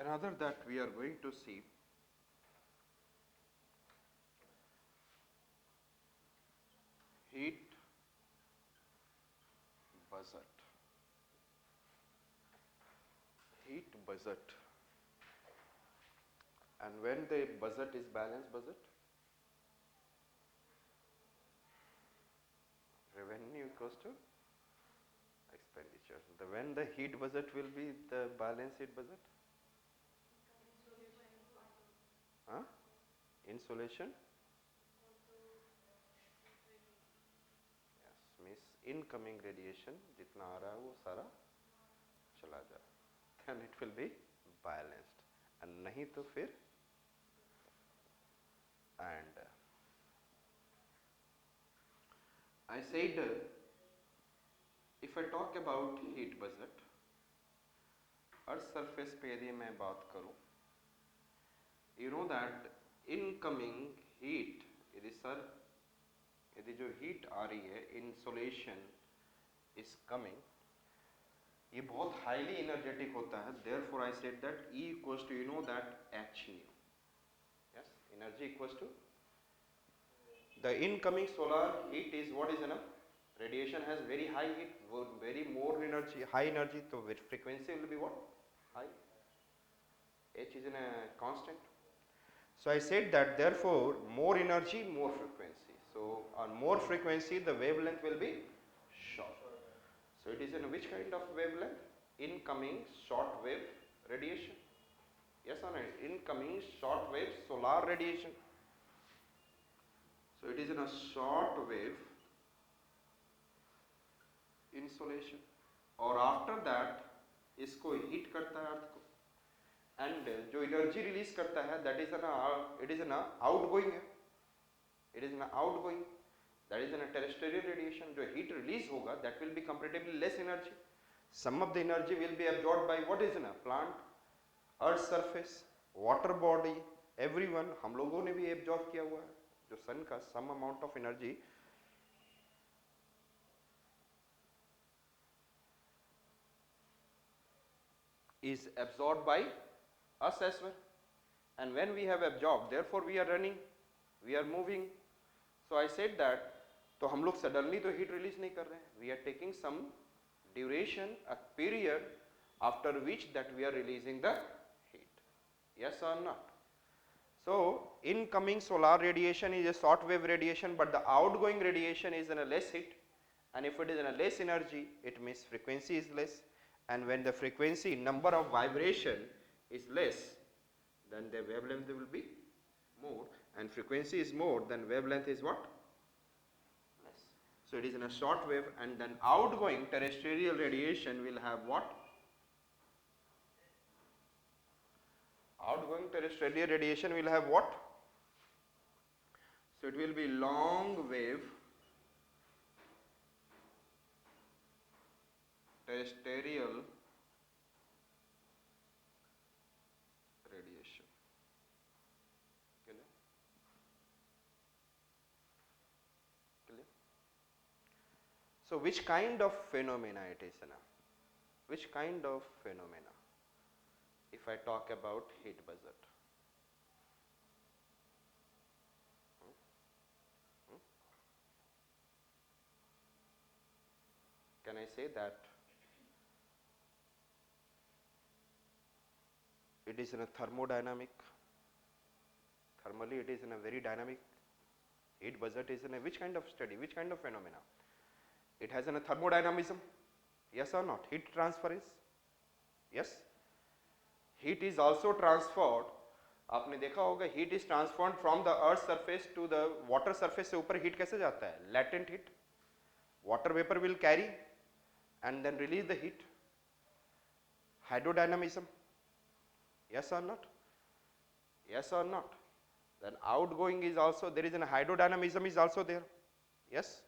Another that we are going to see, heat budget. Heat budget. And when the budget is balanced budget, revenue equals to expenditure. When the heat budget will be the balanced heat budget? Huh? Insolation? Yes, means incoming radiation जितना आ रहा है वो सारा चला जाए. Then it will be balanced. And नहीं तो फिर and I said if I talk about heat budget, earth surface पे यदि मैं बात करूं, you know that incoming heat, यदि जो हीट आ रही है, insolation is coming, ये बहुत हाईली एनर्जेटिक होता है. Therefore I said that E equals to, you know that H nu. Yes, energy equals to the incoming solar heat is what is enough. Radiation has very high heat, very more energy, high energy, so frequency will be what? High. H is in a constant. So I said that therefore more energy, more frequency. So on more frequency the wavelength will be short. So it is in which kind of wavelength? Incoming short wave radiation. Yes or no? Incoming short wave solar radiation. So it is in a short wave insolation. और after that इसको heat करता है अर्थ को, and जो energy release करता है that is it is an outgoing है, it is an outgoing, that is an terrestrial radiation. जो हीट रिलीज होगा that will be comparatively less energy. Some of the energy will be absorbed by what is an plant, earth surface, water body, everyone. हम लोगों ने भी absorb किया हुआ है जो सन का some amount of energy is absorbed by us as well. And when we have absorbed, therefore we are running, we are moving. So I said that तो हम लोग suddenly तो heat release नहीं कर रहे हैं, we are taking some duration, a period after which that we are releasing the heat. Yes or not? So incoming solar radiation is a short wave radiation, but the outgoing radiation is in a less heat, and if it is in a less energy, it means frequency is less. And when the frequency number of vibration is less, then the wavelength will be more, and frequency is more, then wavelength is what? Less. So it is in a short wave, and then outgoing terrestrial radiation will have what? Outgoing terrestrial radiation will have what? So it will be long wave terrestrial radiation. Clear? Clear? So which kind of phenomena it is now? Which kind of phenomena? If I talk about heat budget. Can I say that it is in a thermodynamic, thermally it is in a very dynamic. Heat budget is in a which kind of study, which kind of phenomena? It has in a thermodynamism, yes or not? Heat transfer is, yes. Heat is also transferred, आपने देखा होगा heat is transferred from the earth surface to the water surface. से ऊपर heat कैसे जाता है? Latent heat. Water vapor will carry and then release the heat. Hydrodynamism, yes or not? Yes or not? Then outgoing is also, there is an hydrodynamism is also there, yes.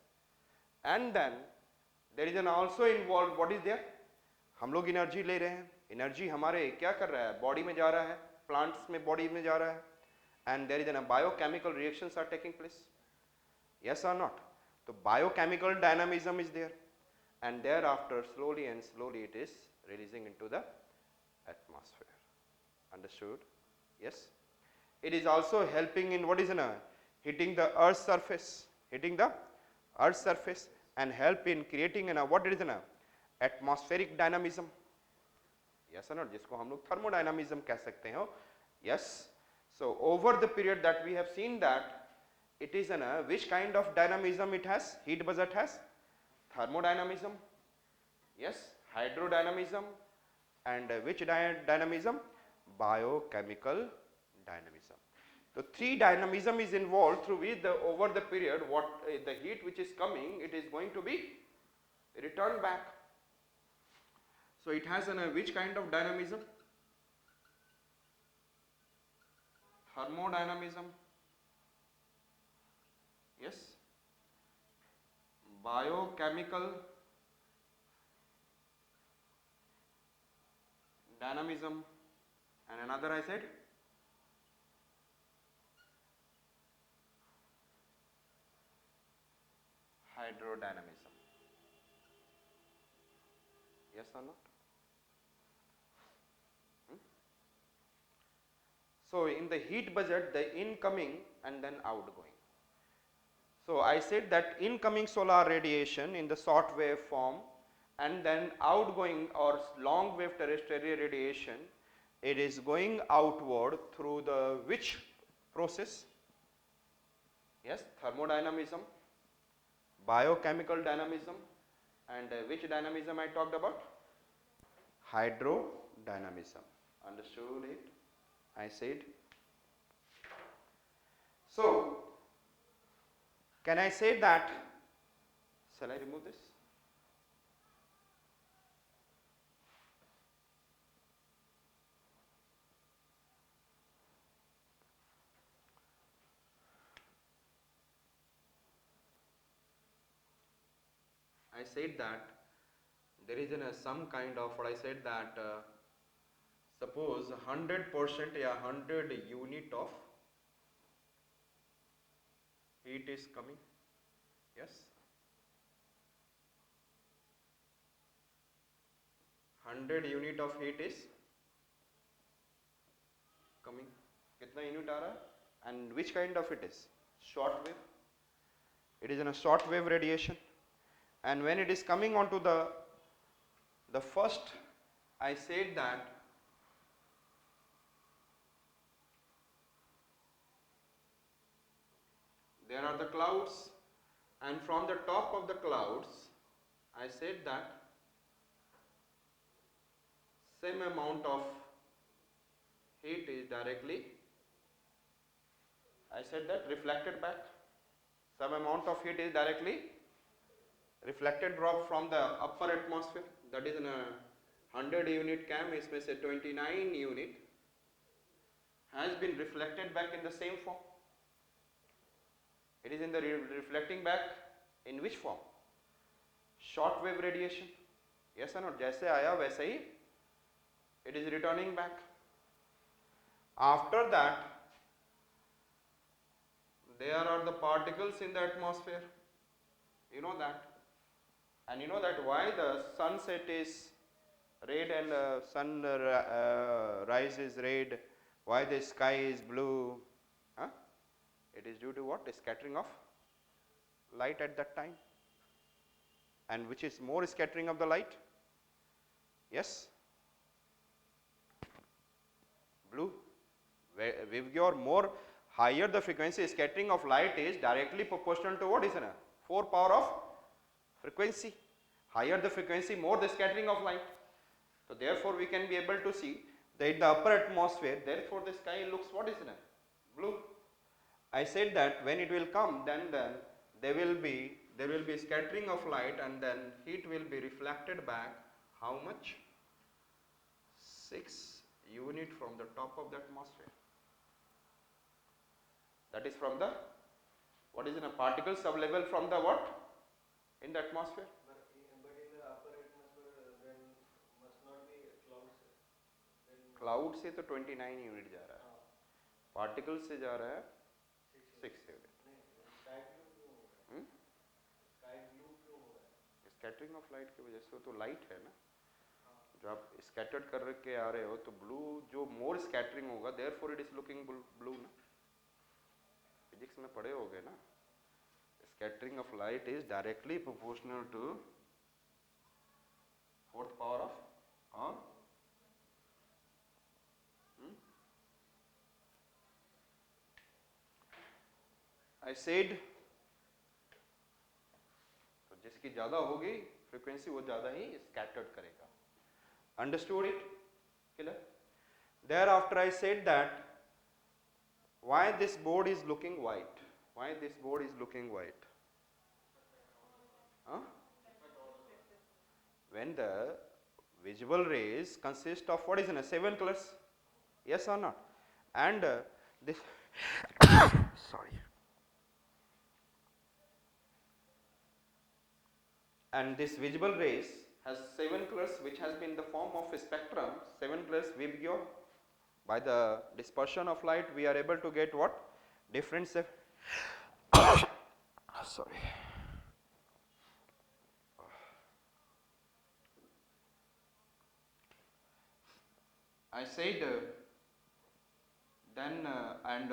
And then there is an also involved, what is there? हम लोग energy ले रहे हैं, energy हमारे क्या कर रहा है? बॉडी में जा रहा है, प्लांट्स में बॉडी में जा रहा है, and there is an biochemical reactions are taking place, yes or not? तो biochemical dynamism is there, and thereafter slowly and slowly it is releasing into the atmosphere. Understood? Yes. It is also helping in what is hitting the earth's surface, hitting the earth's surface, and help in creating what it is atmospheric dynamism. Yes or not? जिसको हम लोग thermodynamism कह सकते हैं. Yes. So over the period that we have seen that it is which kind of dynamism it has? Heat budget has thermodynamism. Yes, hydrodynamism, and which dynamism? Biochemical dynamism. So three dynamism is involved through which over the period what the heat which is coming, it is going to be returned back. So it has which kind of dynamism? Thermodynamism. Yes. Biochemical dynamism, and another I said hydrodynamism. Yes or not? So in the heat budget, the incoming and then outgoing. So I said that incoming solar radiation in the short wave form and then outgoing or long wave terrestrial radiation, it is going outward through the which process? Yes, thermodynamism, biochemical dynamism, and which dynamism I talked about? Hydrodynamism. Understood it? I said. So, can I say that? Shall I remove this? I said that there is some kind of what I said that suppose 100% या 100 unit of heat is coming. Yes, 100 unit of heat is coming. कितना unit आ रहा है? And which kind of it is? Short wave. It is in a short wave radiation, and when it is coming onto the first, I said that there are the clouds, and from the top of the clouds I said that same amount of heat is directly, I said that reflected back. Some amount of heat is directly reflected drop from the upper atmosphere, that is in a 100 unit cam, इसमें से 29 unit has been reflected back in the same form. It is in the reflecting back in which form? Short wave radiation. Yes or not? जैसे आया वैसे ही it is returning back. After that, there are the particles in the atmosphere. You know that. And you know that why the sunset is red and sun rise is red, why the sky is blue? Huh? It is due to what? The scattering of light at that time. And which is more scattering of the light? Yes? Blue. With your more higher the frequency, scattering of light is directly proportional to what is 4 power of frequency. Higher the frequency, more the scattering of light. So therefore we can be able to see that in the upper atmosphere, therefore the sky looks what is blue. I said that when it will come, then there will be scattering of light, and then heat will be reflected back. How much? 6 unit from the top of the atmosphere. That is from the what is in a particle sublevel from the what in the atmosphere. But in the upper atmosphere, then must not be clouds. Cloud से तो 29 unit जा रहा है, particle से जा रहा है 6 unit. Scattering of light की वजह से तो लाइट है ना, जो आप स्कैटर्ड कर के आ रहे हो तो ब्लू जो मोर स्कैटरिंग होगा therefore it is looking blue ना, फिजिक्स में पढ़े होगे ना, scattering of light is directly proportional to fourth power of or I said तो जिसकी ज़्यादा होगी फ्रीक्वेंसी वो ज़्यादा ही स्कैटर्ड करेगा. Understood it? Clear? Thereafter I said that why this board is looking white? Why this board is looking white? Huh? When the visible rays consist of what is in a 7 colors? Yes or not? And this sorry. And this visible rays has 7 colors which has been the form of a spectrum. 7 colors Vibgyor. By the dispersion of light we are able to get what? Different sorry. I said then and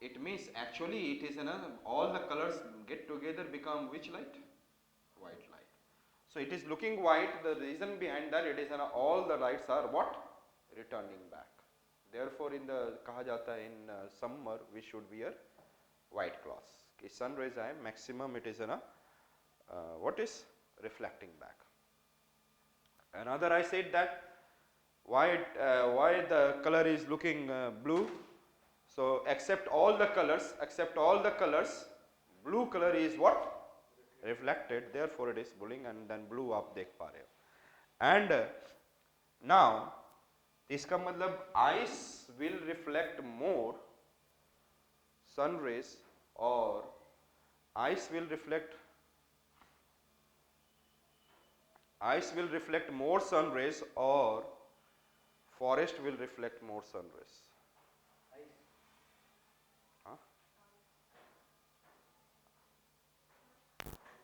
it means actually it is all the colors get together become which light? White light. So it is looking white. The reason behind that it is all the lights are what? Returning back. Therefore in the कहा जाता है in summer we should wear white cloths. कि sun rays आए maximum it is what is reflecting back. Another I said that why the color is looking blue. So except all the colors, blue color is what? Reflected, therefore it is blue and then blue आप देख पा रहे हो. And now इसका मतलब ice will reflect more sun rays or ice will reflect more sun rays or forest will reflect more sun rays. Huh?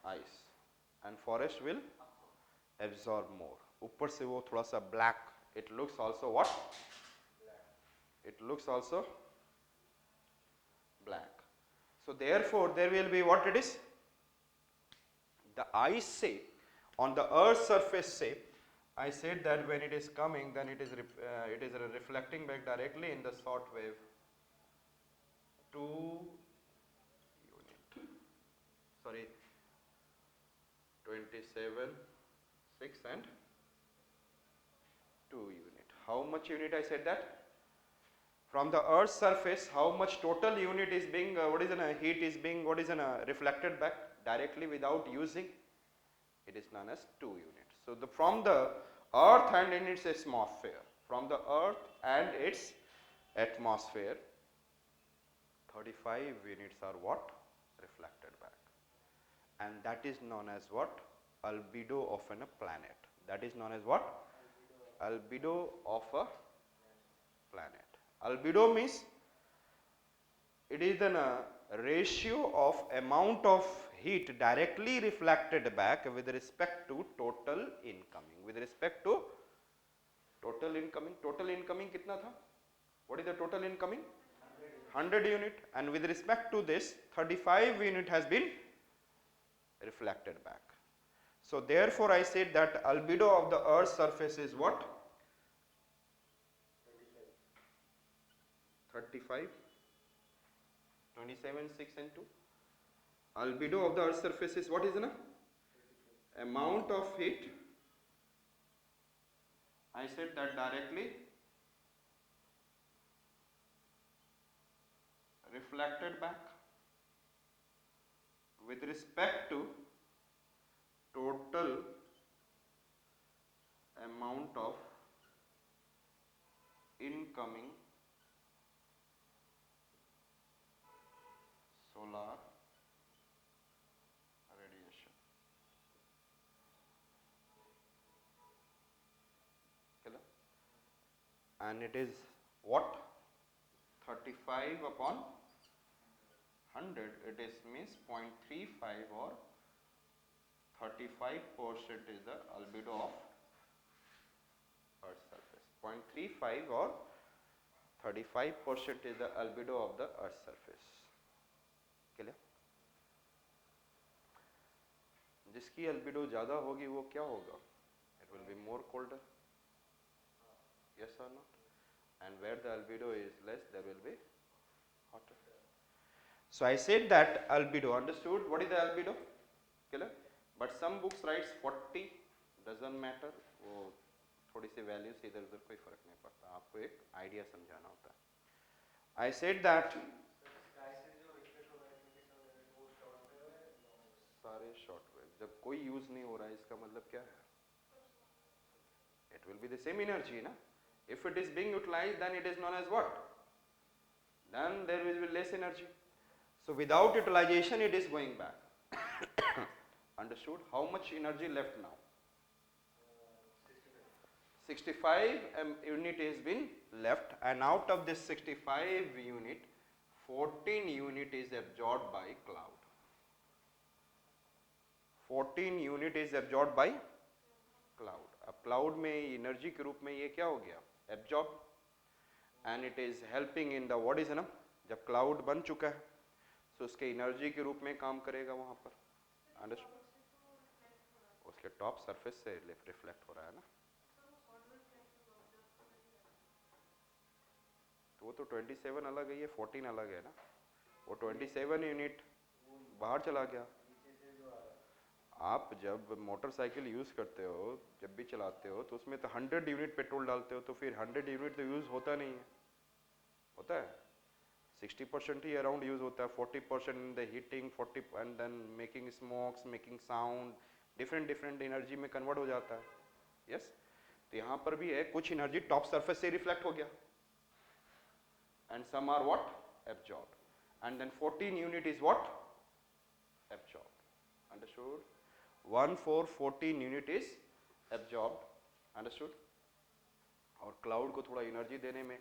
Ice and forest will absorb more. ऊपर से वो थोड़ा सा black. It looks also what? It looks also black. So therefore there will be what it is? The ice shape on the earth's surface shape. I said that when it is coming then it is reflecting back directly in the short wave 2 unit. Sorry, 27, 6 and 2 unit. How much unit I said that? From the earth's surface how much total unit is being heat is being reflected back directly without using? It is known as 2 units. So from the earth and in its atmosphere, 35 units are what? Reflected back. And that is known as what? Albedo of a planet. That is known as what? Albedo of a planet. Albedo means it is a ratio of amount of heat directly reflected back with respect to total incoming. With respect to total incoming कितना था? What is the total incoming? 100 unit, and with respect to this 35 unit has been reflected back. So therefore I said that albedo of the earth's surface is what? 35, 27, 6 and 2. Albedo of the earth's surface is what is the amount of heat? I said that directly reflected back with respect to total amount of incoming solar radiation. And it is what? 35 upon 100, it is means 0.35 or 35% is the albedo of 0.35 or 35% is the albedo of the earth surface. Clear? जिसकी albedo ज़्यादा होगी वो क्या होगा? It will be more colder. Yes or not? And where the albedo is less, there will be hotter. So I said that albedo, understood what is the albedo? Clear? But some books writes 40, doesn't matter. वो थोड़ी सी value से इधर उधर कोई फर्क नहीं पड़ता, आपको एक आइडिया समझाना होता है. I said that स्काई से जो रिफ्लेक्ट हो रहा है 27 वो शॉर्ट वेव है लॉन्ग वेव. सारे शॉर्ट वेव, जब कोई यूज नहीं हो रहा है इसका मतलब क्या है? It will be the same energy, na? If it is being utilized, then it is known as what? Then there will be less energy. So without utilization, it is going back. Understood? How much energy left now? 65 unit has been left, and out of this 65 unit, 14 unit is absorbed by cloud. 14 unit is absorbed by cloud. अब cloud में energy के रूप में ये क्या हो गया? Absorb, and it is helping in the what is ना? जब cloud बन चुका है, so उसके energy के रूप में काम करेगा वहाँ पर. Understood? उसके top surface से reflect हो रहा है ना? तो वो तो 27 अलग है, ये 14 अलग है ना. वो 27 यूनिट बाहर चला गया. आप जब मोटरसाइकिल यूज़ करते हो, जब भी चलाते हो, तो उसमें तो 100 यूनिट पेट्रोल डालते हो, तो फिर 100 यूनिट तो यूज़ होता नहीं है. होता है 60% ही अराउंड यूज़ होता है. 40% in the heating, 40 and then making smokes, making sound, different energy में कन्वर्ट हो जाता है. यस, तो यहाँ पर भी है, कुछ एनर्जी टॉप सरफेस से रिफ्लेक्ट हो गया, and some are what? Absorbed. And then 14 unit is what? Absorbed. Understood? 14 unit is absorbed. Understood? और क्लाउड को थोड़ा एनर्जी देने में